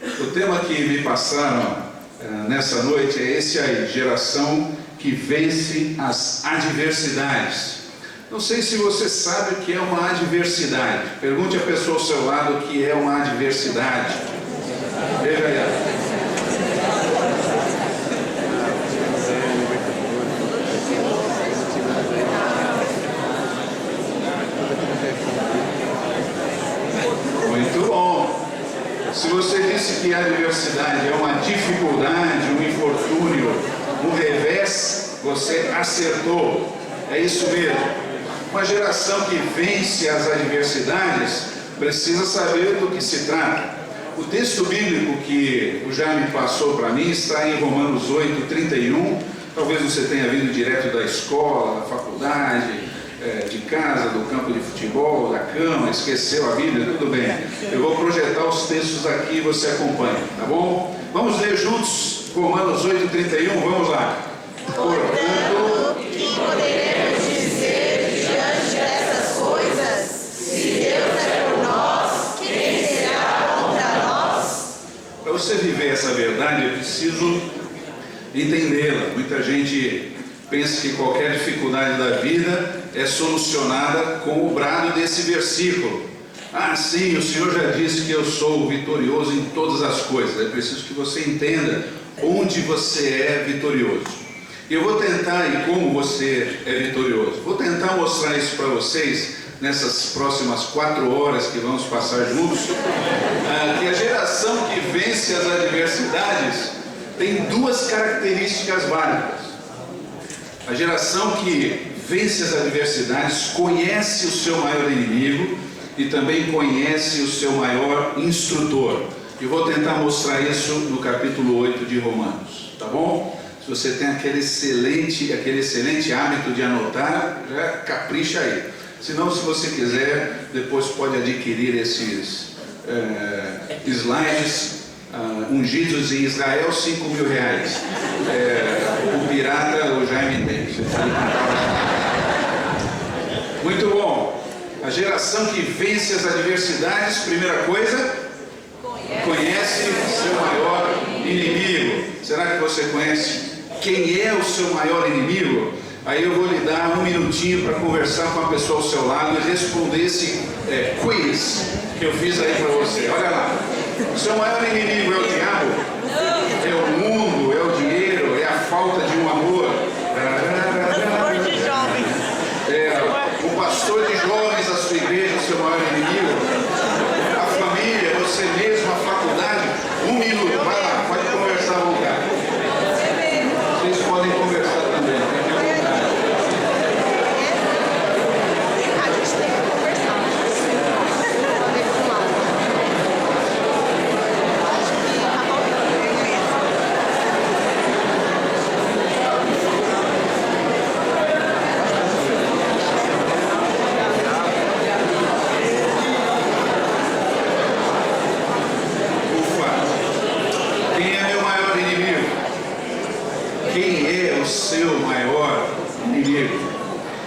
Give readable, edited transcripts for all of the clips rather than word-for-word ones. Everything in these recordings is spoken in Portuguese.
O tema que me passaram nessa noite é esse aí, geração que vence as adversidades. Não sei se você sabe o que é uma adversidade. Pergunte à pessoa ao seu lado o que é uma adversidade. Veja aí. Muito bom. Se você disse que a adversidade é uma dificuldade, um infortúnio, um revés, você acertou. É isso mesmo. Uma geração que vence as adversidades precisa saber do que se trata. O texto bíblico que o Jaime passou para mim está em Romanos 8:31. Talvez você tenha vindo direto da escola, da faculdade, de casa, do campo de futebol, da cama, esqueceu a Bíblia, tudo bem. Eu vou projetar os textos aqui e você acompanha, tá bom? Vamos ler juntos Romanos 8:31, vamos lá. Portanto, que poderemos dizer diante dessas coisas? Se Deus é por nós, quem será contra nós? Para você viver essa verdade, é preciso entendê-la. Muita gente pensa que qualquer dificuldade da vida é solucionada com o brado desse versículo. Ah, sim, o Senhor já disse que eu sou vitorioso em todas as coisas. É preciso que você entenda onde você é vitorioso. Eu vou tentar, e como você é vitorioso, vou tentar mostrar isso para vocês nessas próximas 4 horas que vamos passar juntos, que a geração que vence as adversidades tem 2 características válidas. A geração que vence as adversidades conhece o seu maior inimigo e também conhece o seu maior instrutor. Eu vou tentar mostrar isso no capítulo 8 de Romanos, tá bom? Se você tem aquele excelente hábito de anotar, já capricha aí. Se não, se você quiser, depois pode adquirir esses slides ungidos em Israel, R$5.000. O pirata, o Jaime tem. Muito bom. A geração que vence as adversidades, primeira coisa, conhece seu maior inimigo. Será que você conhece quem é o seu maior inimigo? Aí eu vou lhe dar 1 minutinho para conversar com a pessoa ao seu lado e responder esse quiz que eu fiz aí para você. Olha lá. O seu maior inimigo é o diabo? É o mundo? É o dinheiro? É a falta de um amor? O pastor de jovens da sua igreja, o seu maior inimigo? A família, você mesmo, a faculdade? 1 minuto, vai lá, pode conversar à vontade. Vocês podem conversar também, fique à vontade. A gente tem que conversar.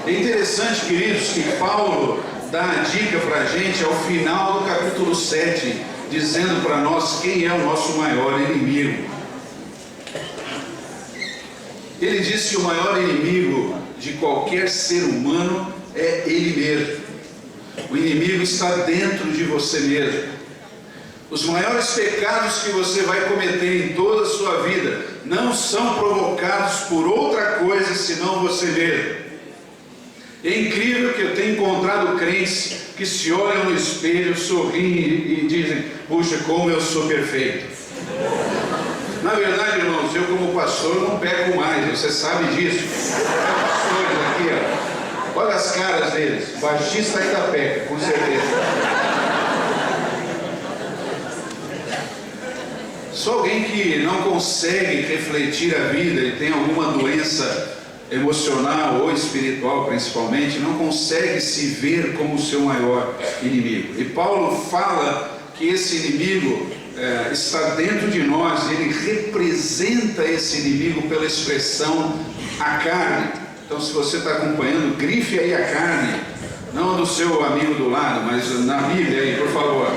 É interessante, queridos, que Paulo dá a dica para a gente ao final do capítulo 7, dizendo para nós quem é o nosso maior inimigo. Ele diz que o maior inimigo de qualquer ser humano é ele mesmo. O inimigo está dentro de você mesmo. Os maiores pecados que você vai cometer em toda a sua vida não são provocados por outra coisa senão você mesmo. É incrível que eu tenho encontrado crentes que se olham no espelho, sorriem e dizem: puxa, como eu sou perfeito. Na verdade, irmãos, eu como pastor não peco mais, você sabe disso. Pastores aqui, ó. Olha as caras deles. Baixista ainda peca, com certeza. Só alguém que não consegue refletir a vida e tem alguma doença emocional ou espiritual principalmente, não consegue se ver como o seu maior inimigo. E Paulo fala que esse inimigo está dentro de nós, ele representa esse inimigo pela expressão a carne. Então, se você está acompanhando, grife aí a carne, não do seu amigo do lado, mas na Bíblia aí, por favor.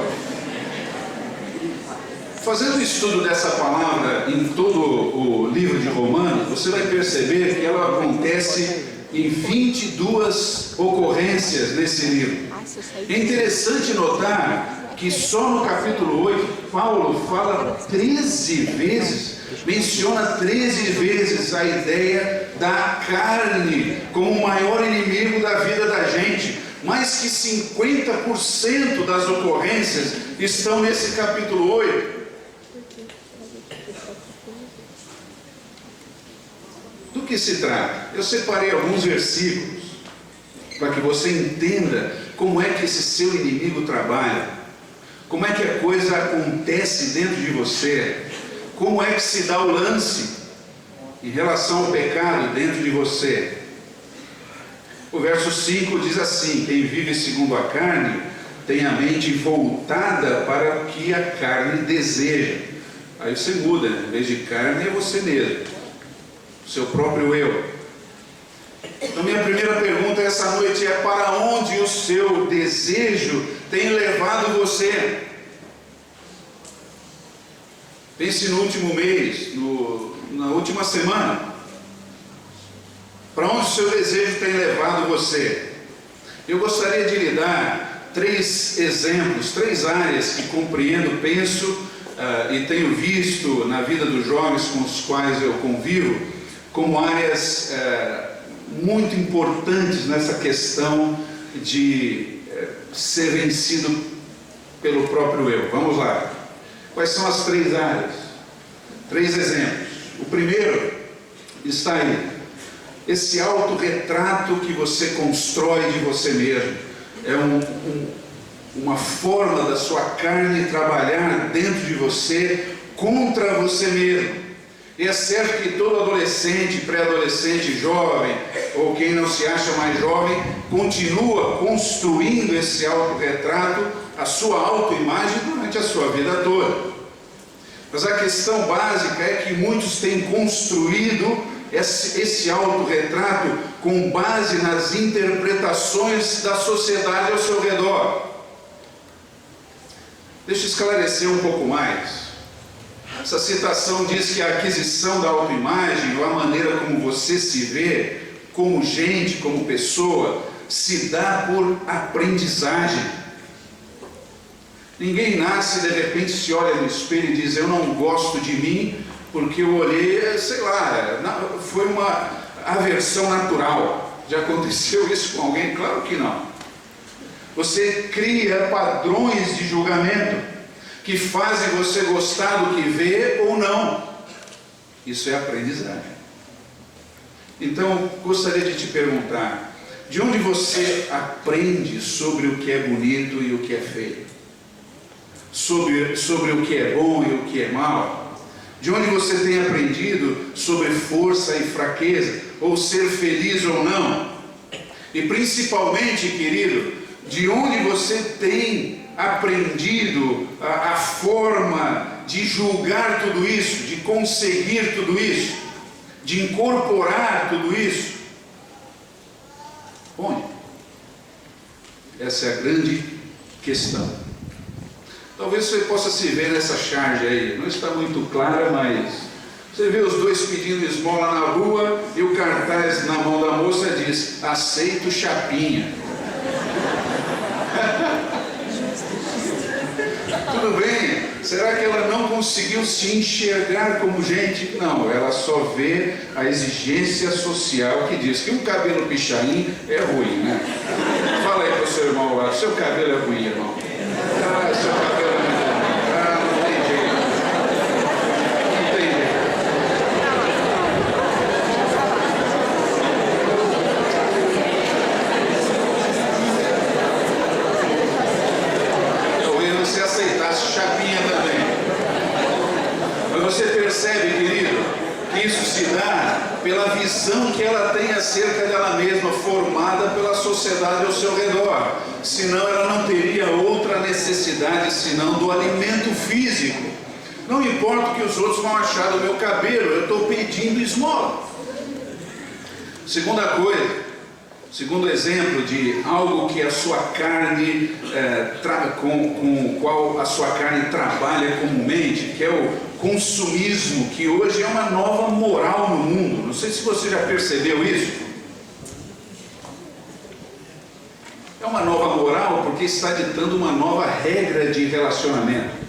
Fazendo o estudo dessa palavra em todo o livro de Romanos, você vai perceber que ela acontece em 22 ocorrências nesse livro. É interessante notar que só no capítulo 8, Paulo fala 13 vezes, menciona 13 vezes a ideia da carne como o maior inimigo da vida da gente. Mais que 50% das ocorrências estão nesse capítulo 8. Do que se trata? Eu separei alguns versículos para que você entenda como é que esse seu inimigo trabalha, como é que a coisa acontece dentro de você, como é que se dá o lance em relação ao pecado dentro de você. O verso 5 diz assim: quem vive segundo a carne tem a mente voltada para o que a carne deseja. Aí você muda, né? Em vez de carne é você mesmo, seu próprio eu. Então minha primeira pergunta essa noite é: para onde o seu desejo tem levado você? Pense no último mês, na última semana. Para onde o seu desejo tem levado você? Eu gostaria de lhe dar 3 exemplos, 3 áreas que compreendo, penso e tenho visto na vida dos jovens com os quais eu convivo, como áreas muito importantes nessa questão de ser vencido pelo próprio eu. Vamos lá. Quais são as 3 áreas? 3 exemplos. O primeiro está aí. Esse autorretrato que você constrói de você mesmo. É uma forma da sua carne trabalhar dentro de você contra você mesmo. E é certo que todo adolescente, pré-adolescente, jovem, ou quem não se acha mais jovem, continua construindo esse autorretrato, a sua autoimagem durante a sua vida toda. Mas a questão básica é que muitos têm construído esse autorretrato com base nas interpretações da sociedade ao seu redor. Deixa eu esclarecer um pouco mais. Essa citação diz que a aquisição da autoimagem, ou a maneira como você se vê, como gente, como pessoa, se dá por aprendizagem. Ninguém nasce e de repente se olha no espelho e diz: eu não gosto de mim porque eu olhei, sei lá, foi uma aversão natural. Já aconteceu isso com alguém? Claro que não. Você cria padrões de julgamento que fazem você gostar do que vê ou não. Isso é aprendizagem. Então, gostaria de te perguntar: de onde você aprende sobre o que é bonito e o que é feio? Sobre o que é bom e o que é mal? De onde você tem aprendido sobre força e fraqueza, ou ser feliz ou não? E principalmente, querido, de onde você tem aprendido a forma de julgar tudo isso, de conseguir tudo isso, de incorporar tudo isso? Onde? Essa é a grande questão. Talvez você possa se ver nessa charge aí, não está muito clara, mas você vê os dois pedindo esmola na rua e o cartaz na mão da moça diz: aceito chapinha. Tudo bem, será que ela não conseguiu se enxergar como gente? Não, ela só vê a exigência social que diz que um cabelo pichain é ruim, né? Fala aí para o seu irmão lá: seu cabelo é ruim, irmão. Ah, seu cabelo é ruim. Ah, não tem jeito. Não tem jeito. Talvez você aceitasse chapinha também. Mas você percebe, querido, que isso se dá pela visão que ela tem acerca dela mesma, formada pela sociedade ao seu redor. Senão ela não teria outra necessidade senão do alimento físico. Não importa o que os outros vão achar do meu cabelo, eu estou pedindo esmola. Segunda coisa, Segundo exemplo de algo que a sua carne, com o qual a sua carne trabalha comumente, que é o consumismo, que hoje é uma nova moral no mundo. Não sei se você já percebeu isso. É uma nova moral porque está ditando uma nova regra de relacionamento.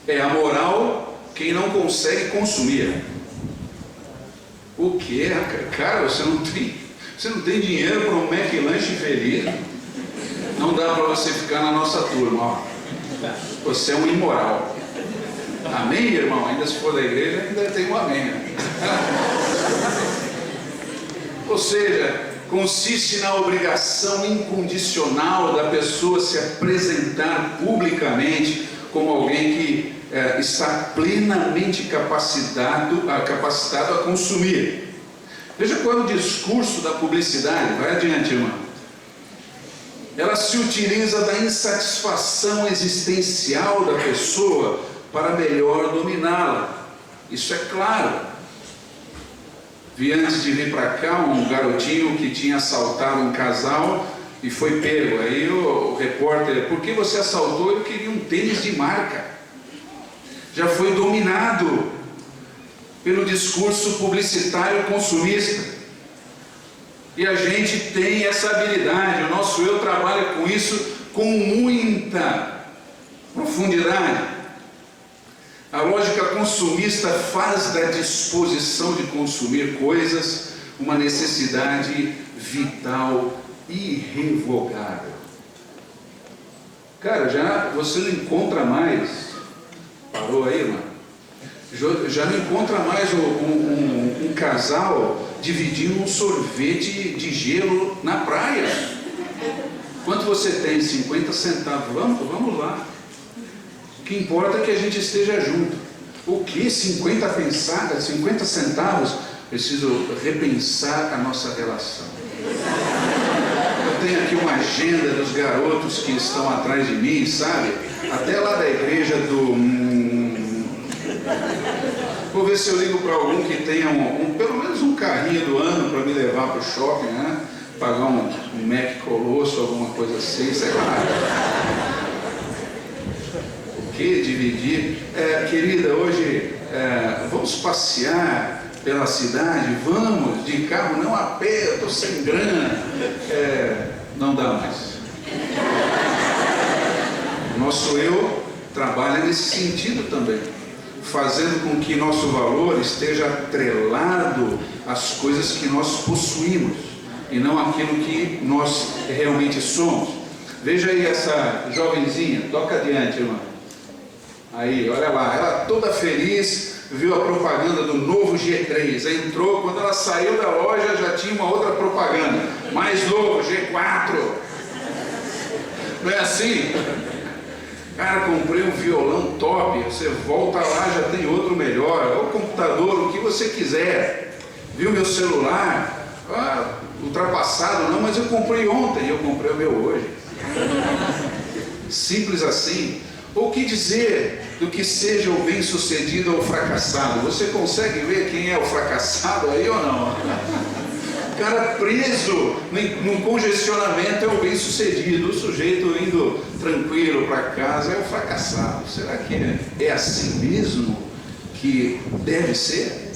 É a moral quem não consegue consumir. O que? Cara, você não tem dinheiro para um McLanche feliz. Não dá para você ficar na nossa turma, ó. Você é um imoral. Amém, irmão? Ainda se for da igreja, ainda tem um amém, né? Ou seja, consiste na obrigação incondicional da pessoa se apresentar publicamente como alguém que está plenamente capacitado a consumir. Veja qual é o discurso da publicidade. Vai adiante, irmão. Ela se utiliza da insatisfação existencial da pessoa para melhor dominá-la. Isso é claro. Vi antes de vir para cá um garotinho que tinha assaltado um casal e foi pego. Aí o repórter: por que você assaltou? Eu queria um tênis de marca. Já foi dominado pelo discurso publicitário consumista. E a gente tem essa habilidade, o nosso eu trabalha com isso com muita profundidade. A lógica consumista faz da disposição de consumir coisas uma necessidade vital irrevogável. Cara, já você não encontra mais. Parou aí, irmão? Já não encontra mais um casal dividindo um sorvete de gelo na praia. Quanto você tem? 50 centavos. Vamos lá. O que importa é que a gente esteja junto. O que? 50 centavos? Preciso repensar a nossa relação. Eu tenho aqui uma agenda dos garotos que estão atrás de mim, sabe? Até lá da igreja do... Vou ver se eu ligo para algum que tenha pelo menos um carrinho do ano para me levar para o shopping, né? Pagar um Mac Colosso, alguma coisa assim, sei lá. O que? Dividir? Querida, hoje vamos passear pela cidade? Vamos, de carro, não a pé, eu estou sem grana. Não dá mais. Nosso eu trabalha nesse sentido também, fazendo com que nosso valor esteja atrelado às coisas que nós possuímos e não aquilo que nós realmente somos. Veja aí essa jovenzinha, toca adiante, irmã. Aí, olha lá, ela toda feliz, viu a propaganda do novo G3, entrou, quando ela saiu da loja já tinha uma outra propaganda, mais novo, G4. Não é assim? Cara, comprei um violão top, você volta lá, já tem outro melhor, ou computador, o que você quiser. Viu meu celular? Ultrapassado não, mas eu comprei ontem, eu comprei o meu hoje. Simples assim. Ou o que dizer do que seja o bem-sucedido ou o fracassado? Você consegue ver quem é o fracassado aí ou não? O cara preso num congestionamento é o bem-sucedido, o sujeito indo tranquilo para casa é o fracassado. Será que é assim mesmo que deve ser?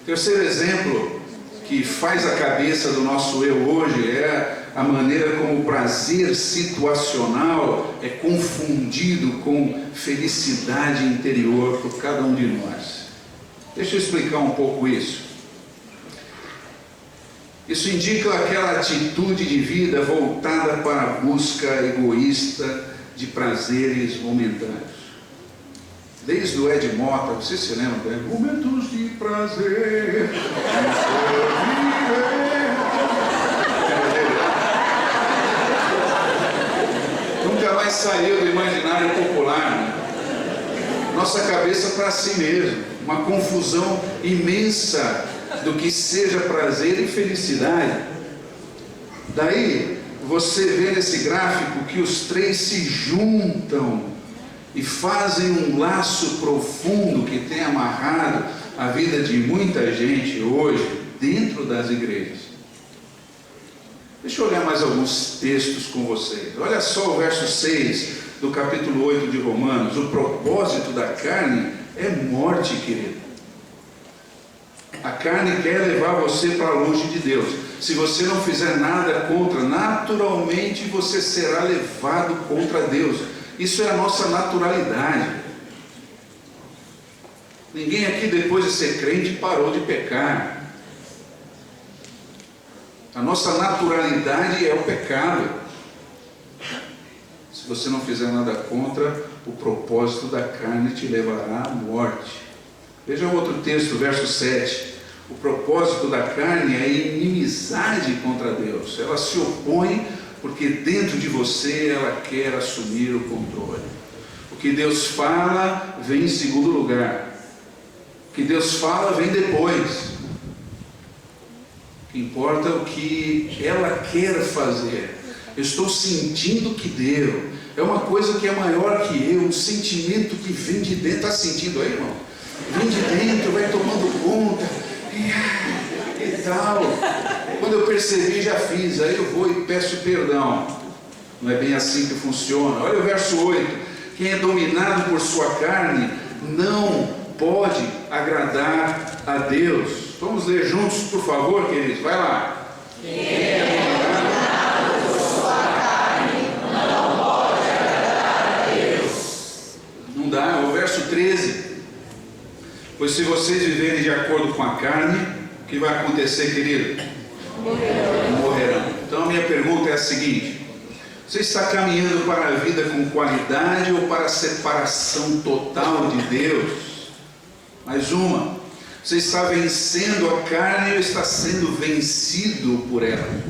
Terceiro exemplo que faz a cabeça do nosso eu hoje é a maneira como o prazer situacional é confundido com felicidade interior por cada um de nós. Deixa eu explicar um pouco isso. Isso indica aquela atitude de vida voltada para a busca egoísta de prazeres momentâneos. Desde o Ed Mota, você se lembra bem? Momentos de prazer. Nunca mais saiu do imaginário popular, né? Nossa cabeça para si mesmo. Uma confusão imensa do que seja prazer e felicidade. Daí você vê nesse gráfico que os três se juntam e fazem um laço profundo que tem amarrado a vida de muita gente hoje, dentro das igrejas. Deixa eu olhar mais alguns textos com vocês. Olha só o verso 6 do capítulo 8 de Romanos. O propósito da carne é morte, querido. A carne quer levar você para longe de Deus. Se você não fizer nada contra, naturalmente você será levado contra Deus. Isso é a nossa naturalidade. Ninguém aqui, depois de ser crente, parou de pecar. A nossa naturalidade é o pecado. Se você não fizer nada contra, o propósito da carne te levará à morte. Veja um outro texto, verso 7. O propósito da carne é a inimizade contra Deus. Ela se opõe porque dentro de você ela quer assumir o controle. O que Deus fala vem em segundo lugar. O que Deus fala vem depois. O que importa é o que ela quer fazer. Eu estou sentindo que deu. É uma coisa que é maior que eu, um sentimento que vem de dentro. Está sentindo aí, irmão? Vem de dentro, vai tomando conta. E tal. Quando eu percebi, já fiz. Aí eu vou e peço perdão. Não é bem assim que funciona. Olha o verso 8. Quem é dominado por sua carne não pode agradar a Deus. Vamos ler juntos, por favor, queridos. Vai lá. Quem é dominado por sua carne não pode agradar a Deus. Não dá. O verso 13. Pois se vocês viverem de acordo com a carne, o que vai acontecer, querido? Morrerão. Então a minha pergunta é a seguinte: você está caminhando para a vida com qualidade ou para a separação total de Deus? Mais uma. Você está vencendo a carne ou está sendo vencido por ela?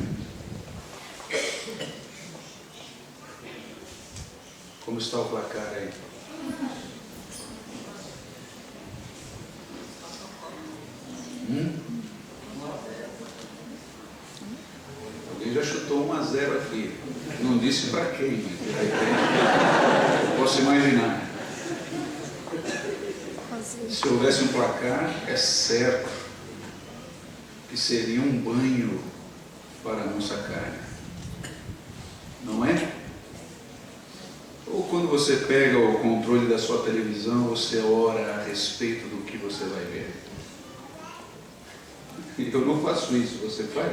Como está o placar aí? Alguém já chutou 1-0 aqui. Não disse para quem, mas posso imaginar. Se houvesse um placar, é certo que seria um banho para a nossa carne. Não é? Ou quando você pega o controle da sua televisão, você ora a respeito do que você vai ver. Eu não faço isso, você faz?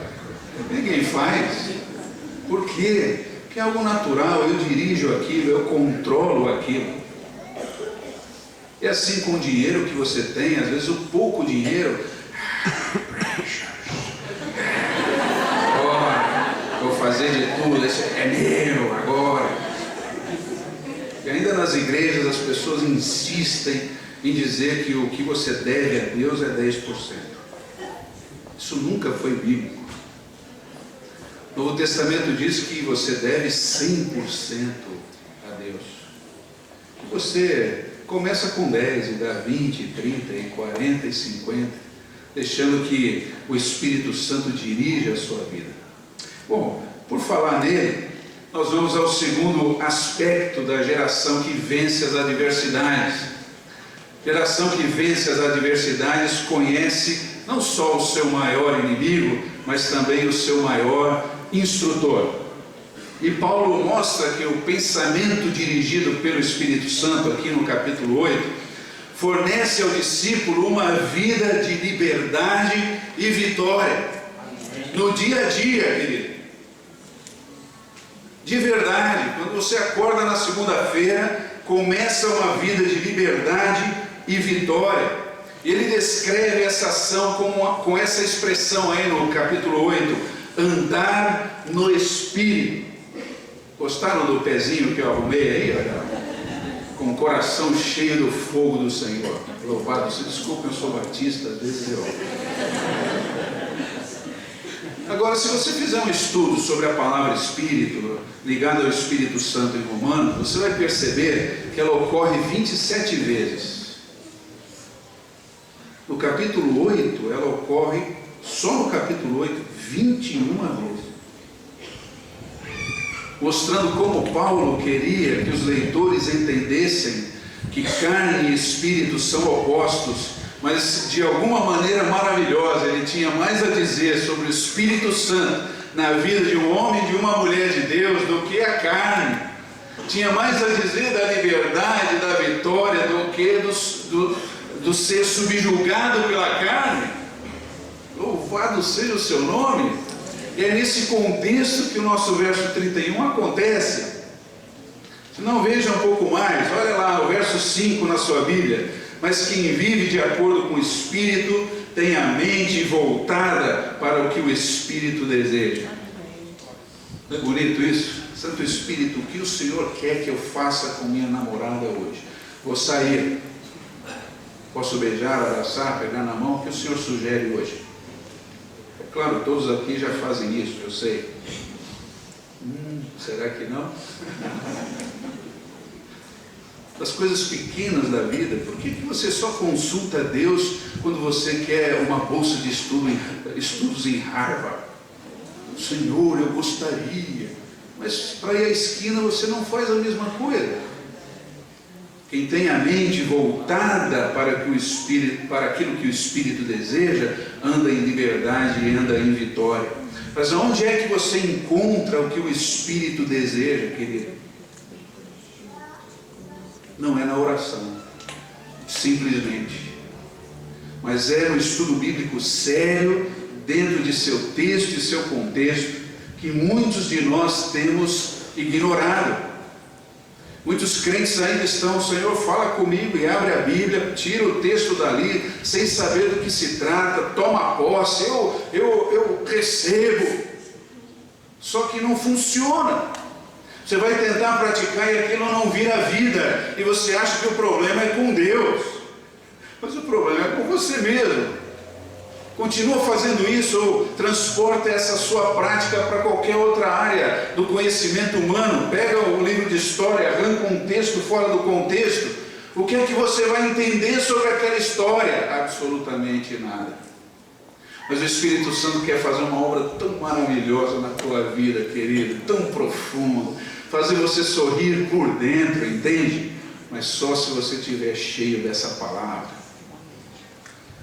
Ninguém faz. Por quê? Porque é algo natural, eu dirijo aquilo, eu controlo aquilo. É assim com o dinheiro que você tem, às vezes o pouco dinheiro. Agora, vou fazer de tudo, esse é meu agora. E ainda nas igrejas as pessoas insistem em dizer que o que você deve a Deus é 10%. Isso nunca foi bíblico. O Novo Testamento diz que você deve 100% a Deus. Que você começa com 10 e dá 20, 30 e 40 e 50, deixando que o Espírito Santo dirija a sua vida. Bom, por falar nele, nós vamos ao segundo aspecto da geração que vence as adversidades. Geração que vence as adversidades conhece não só o seu maior inimigo, mas também o seu maior instrutor. E Paulo mostra que o pensamento dirigido pelo Espírito Santo, aqui no capítulo 8, fornece ao discípulo uma vida de liberdade e vitória. No dia a dia, querido. De verdade, quando você acorda na segunda-feira, começa uma vida de liberdade e vitória. Ele descreve essa ação com essa expressão aí no capítulo 8, andar no Espírito. Gostaram do pezinho que eu arrumei aí? Olha, com o coração cheio do fogo do Senhor. Louvado, se desculpe, eu sou batista, às vezes eu... Agora, se você fizer um estudo sobre a palavra Espírito, ligado ao Espírito Santo em Romanos, você vai perceber que ela ocorre 27 vezes. No capítulo 8, ela ocorre, só no capítulo 8, 21 vezes. Mostrando como Paulo queria que os leitores entendessem que carne e espírito são opostos, mas de alguma maneira maravilhosa ele tinha mais a dizer sobre o Espírito Santo na vida de um homem e de uma mulher de Deus do que a carne. Tinha mais a dizer da liberdade, da vitória, do que do ser subjugado pela carne. Louvado seja o seu nome. E é nesse contexto que o nosso verso 31 acontece. Se não, veja um pouco mais, olha lá o verso 5 na sua Bíblia. Mas quem vive de acordo com o Espírito tem a mente voltada para o que o Espírito deseja. Não é bonito isso? Santo Espírito, o que o Senhor quer que eu faça com minha namorada hoje? Vou sair. Posso beijar, abraçar, pegar na mão? O que o Senhor sugere hoje? É claro, todos aqui já fazem isso, eu sei. Será que não? Das coisas pequenas da vida, por que você só consulta Deus quando você quer uma bolsa de estudos em Harvard? Senhor, eu gostaria, mas para ir à esquina você não faz a mesma coisa. Quem tem a mente voltada para aquilo que o Espírito deseja, anda em liberdade e anda em vitória. Mas onde é que você encontra o que o Espírito deseja, querido? Não é na oração, simplesmente, mas é no estudo bíblico sério, dentro de seu texto e seu contexto, que muitos de nós temos ignorado. Muitos crentes ainda estão, Senhor, fala comigo, e abre a Bíblia, tira o texto dali, sem saber do que se trata, toma posse, eu recebo, só que não funciona. Você vai tentar praticar e aquilo não vira vida, e você acha que o problema é com Deus, mas o problema é com você mesmo. Continua fazendo isso ou transporta essa sua prática para qualquer outra área do conhecimento humano. Pega o livro de história, arranca um texto fora do contexto. O que é que você vai entender sobre aquela história? Absolutamente nada. Mas o Espírito Santo quer fazer uma obra tão maravilhosa na tua vida, querido, tão profundo, fazer você sorrir por dentro, entende? Mas só se você estiver cheio dessa palavra.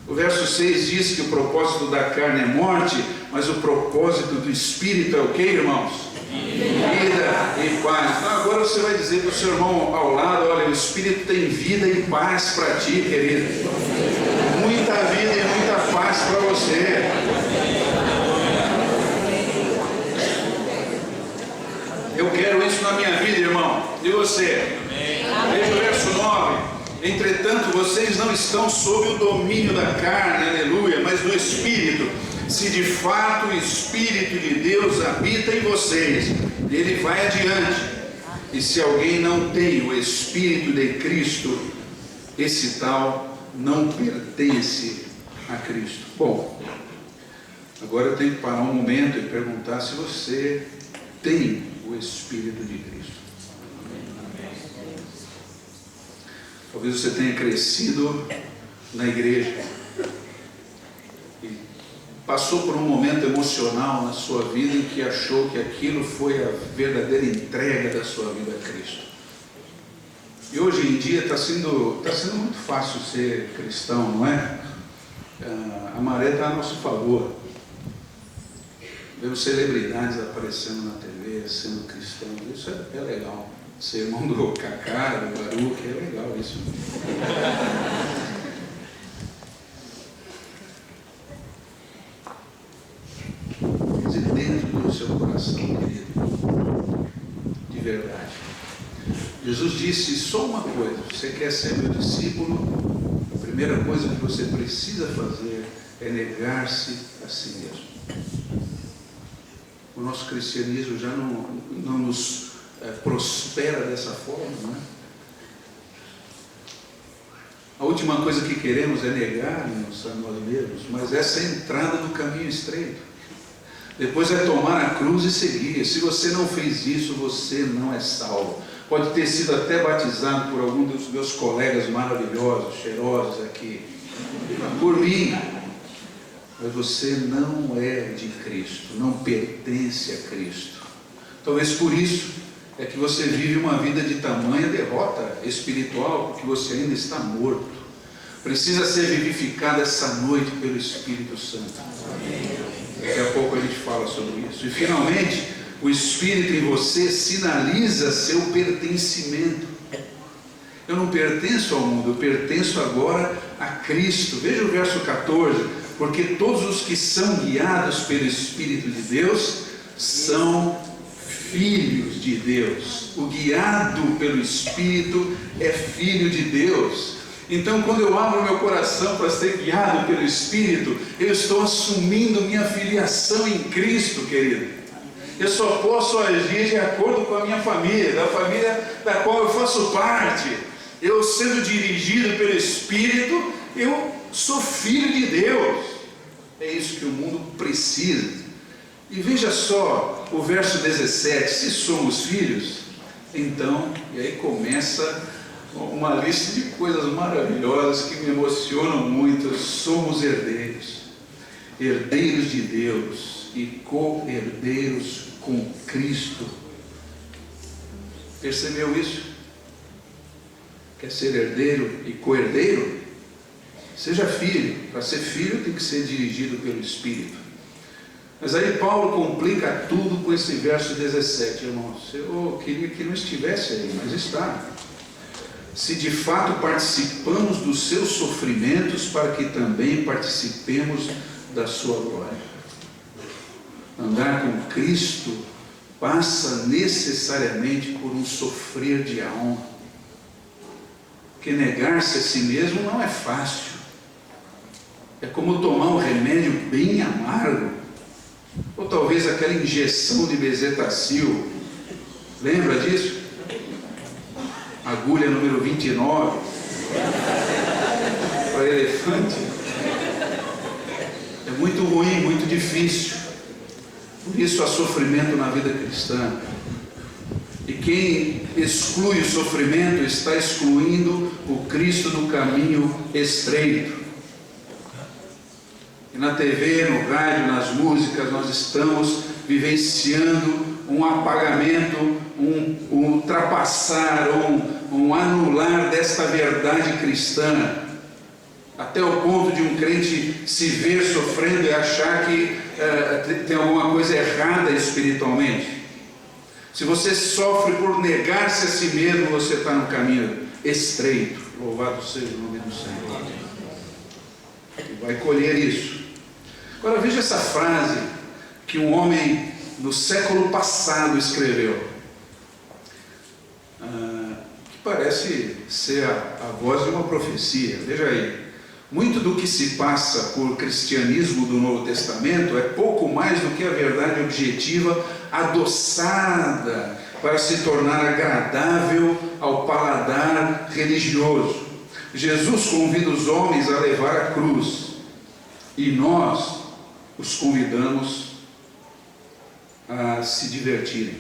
O verso 6 diz que o propósito da carne é morte, mas o propósito do Espírito é o que, irmãos? Vida e paz. Então agora você vai dizer para o seu irmão ao lado: olha, o Espírito tem vida e paz para ti, querido. Muita vida e muita paz para você. Eu quero isso na minha vida, irmão. E você? Veja o verso 9. Entretanto, vocês não estão sob o domínio da carne, aleluia, mas do Espírito. Se de fato o Espírito de Deus habita em vocês, ele vai adiante. E se alguém não tem o Espírito de Cristo, esse tal não pertence a Cristo. Bom, agora eu tenho que parar um momento e perguntar se você tem o Espírito de Cristo. Talvez você tenha crescido na igreja e passou por um momento emocional na sua vida em que achou que aquilo foi a verdadeira entrega da sua vida a Cristo. E hoje em dia está sendo muito fácil ser cristão, não é? A maré está a nosso favor. Vemos celebridades aparecendo na TV, sendo cristãos. Isso é legal. Ser irmão do Cacá, do Baruch, é legal isso. De dentro do seu coração, querido, de verdade. Jesus disse só uma coisa: você quer ser meu discípulo, a primeira coisa que você precisa fazer é negar-se a si mesmo. O nosso cristianismo já não nos prospera dessa forma, não é? A última coisa que queremos é negar-nos a nós mesmos, mas essa é a entrada no caminho estreito. Depois é tomar a cruz e seguir. Se você não fez isso, você não é salvo. Pode ter sido até batizado por algum dos meus colegas maravilhosos, cheirosos aqui, por mim, mas você não é de Cristo, não pertence a Cristo. Talvez por isso é que você vive uma vida de tamanha derrota espiritual, porque você ainda está morto. precisa ser vivificada essa noite pelo Espírito Santo. Daqui a pouco a gente fala sobre isso. E finalmente, o Espírito em você sinaliza seu pertencimento. Eu não pertenço ao mundo, eu pertenço agora a Cristo. Veja o verso 14: porque todos os que são guiados pelo Espírito de Deus são filhos de Deus. O guiado pelo Espírito é filho de Deus. Então, quando eu abro meu coração para ser guiado pelo Espírito, eu estou assumindo minha filiação em Cristo, querido. Eu só posso agir de acordo com a minha família, da família da qual eu faço parte. Eu sendo dirigido pelo Espírito, eu sou filho de Deus. É isso que o mundo precisa. E veja só o verso 17: se somos filhos, então, e aí começa uma lista de coisas maravilhosas que me emocionam muito. Somos herdeiros, herdeiros de Deus e co-herdeiros com Cristo. Percebeu isso? Quer ser herdeiro e co-herdeiro? Seja filho. Para ser filho tem que ser dirigido pelo Espírito. Mas aí Paulo complica tudo com esse verso 17, irmãos. Eu queria que não estivesse aí, mas está. Se de fato participamos dos seus sofrimentos, para que também participemos da sua glória. Andar com Cristo passa necessariamente por um sofrer de alma. Porque negar-se a si mesmo não é fácil. É como tomar um remédio bem amargo, ou talvez aquela injeção de bezetacil. Lembra disso? Agulha número 29 para elefante. É muito ruim, muito difícil. Por isso há sofrimento na vida cristã. E quem exclui o sofrimento está excluindo o Cristo do caminho estreito. E na TV, no rádio, nas músicas, nós estamos vivenciando um apagamento, um ultrapassar, um anular desta verdade cristã, até o ponto de um crente se ver sofrendo e achar que tem alguma coisa errada espiritualmente. Se você sofre por negar-se a si mesmo, você está no caminho estreito. Louvado seja o nome do Senhor. E vai colher isso. Agora veja essa frase que um homem no século passado escreveu, que parece ser a voz de uma profecia. Veja aí: muito do que se passa por cristianismo do Novo Testamento é pouco mais do que a verdade objetiva adoçada para se tornar agradável ao paladar religioso. Jesus convida os homens a levar a cruz, e nós os convidamos a se divertirem.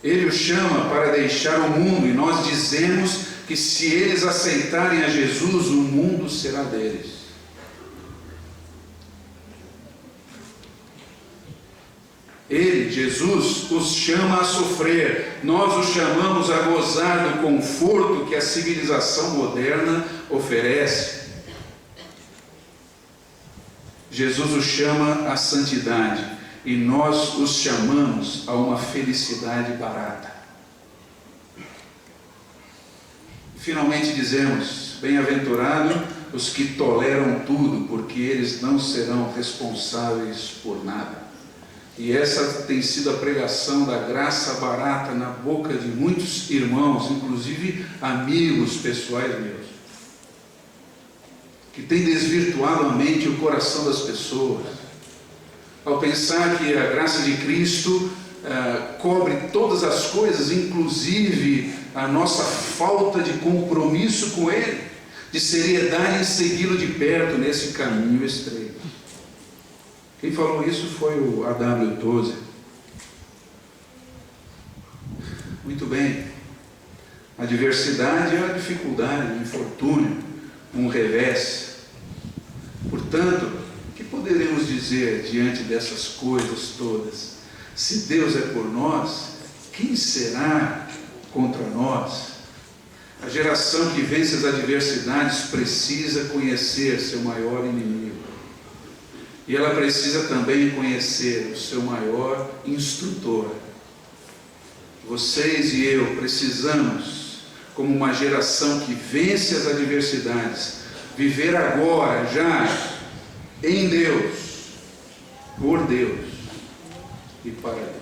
Ele os chama para deixar o mundo, e nós dizemos que se eles aceitarem a Jesus, o mundo será deles. Ele, Jesus, os chama a sofrer. Nós os chamamos a gozar do conforto que a civilização moderna oferece. Jesus os chama à santidade, e nós os chamamos a uma felicidade barata. Finalmente dizemos: bem-aventurados os que toleram tudo, porque eles não serão responsáveis por nada. E essa tem sido a pregação da graça barata na boca de muitos irmãos, inclusive amigos pessoais meus, que tem desvirtuado a mente e o coração das pessoas, ao pensar que a graça de Cristo cobre todas as coisas, inclusive a nossa falta de compromisso com Ele, de seriedade em segui-lo de perto nesse caminho estreito. Quem falou isso foi o A.W. Tozer. Muito bem. A adversidade é a dificuldade, o infortúnio, um revés. Portanto, o que poderemos dizer diante dessas coisas todas? Se Deus é por nós, quem será contra nós? A geração que vence as adversidades precisa conhecer seu maior inimigo. E ela precisa também conhecer o seu maior instrutor. Vocês e eu precisamos, como uma geração que vence as adversidades, viver agora, já, em Deus, por Deus e para Deus.